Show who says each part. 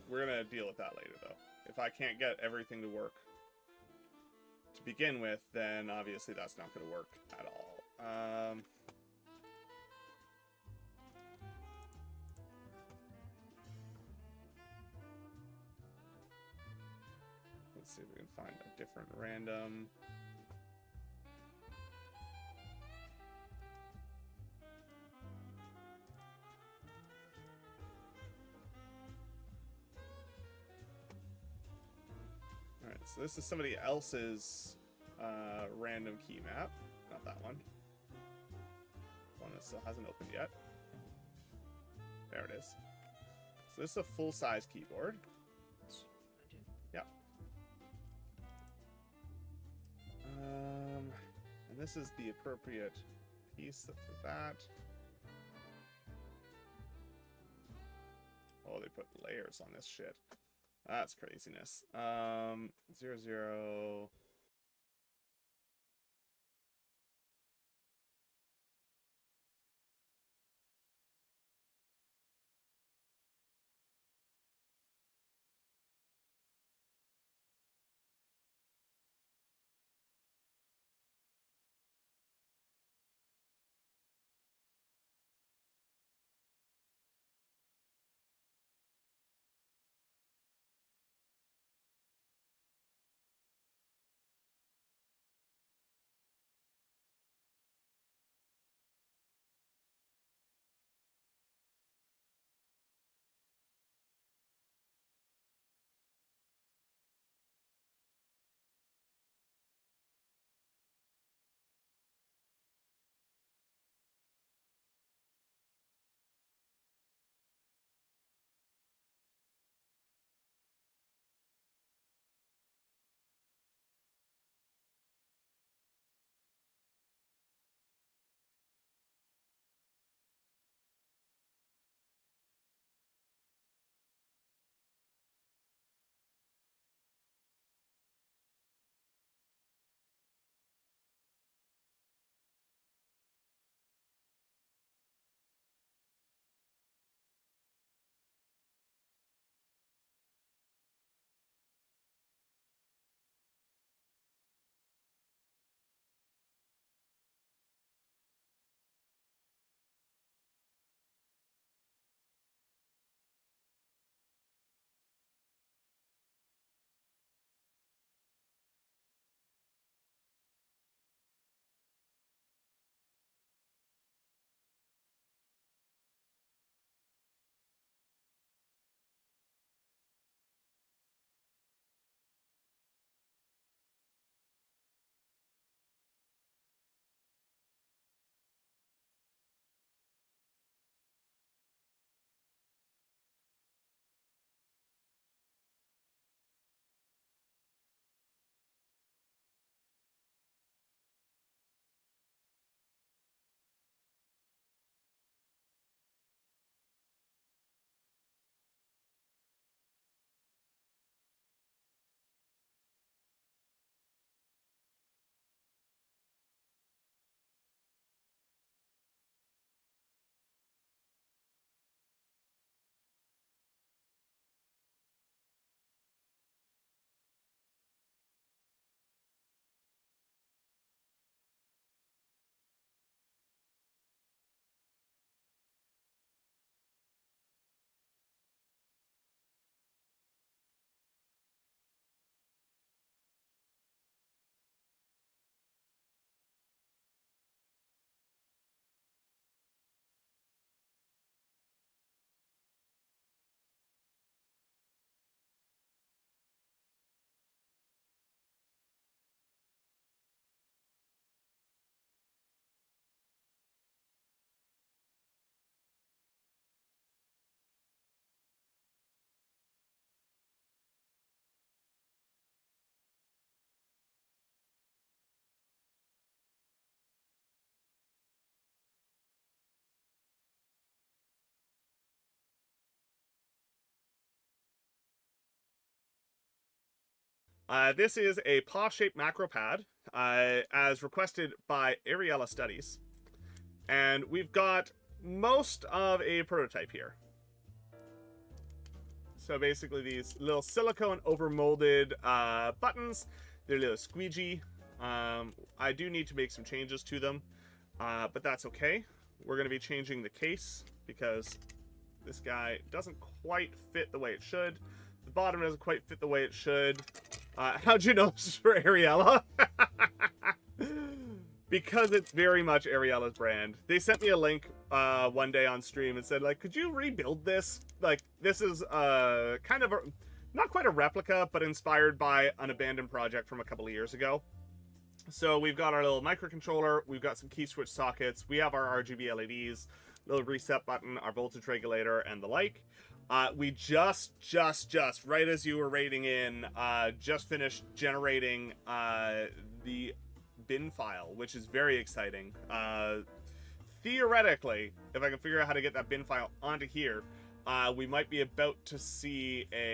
Speaker 1: We're gonna deal with that later, though. If I can't get everything to work to begin with, then obviously that's not gonna work at all. Let's see if we can find a different random. Alright, so this is somebody else's random key map. Not that one. One that still hasn't opened yet. There it is. So this is a full-size keyboard. Yeah. And this is the appropriate piece for that. Oh, they put layers on this shit. That's craziness. 0, 0. This is a paw-shaped macro pad, as requested by Ariella Studies. And we've got most of a prototype here. So basically these little silicone overmolded buttons, they're a little squeegee. I do need to make some changes to them, but that's okay. We're going to be changing the case because this guy doesn't quite fit the way it should. The bottom doesn't quite fit the way it should. How'd you know this is for Ariella? Because it's very much Ariella's brand. They sent me a link one day on stream and said, like, could you rebuild this? Like, this is kind of a, not quite a replica, but inspired by an abandoned project from a couple of years ago. So we've got our little microcontroller, we've got some key switch sockets, we have our RGB LEDs, little reset button, our voltage regulator, and the like. We just, right as you were raiding in, just finished generating the bin file, which is very exciting. Theoretically, if I can figure out how to get that bin file onto here, we might be about to see a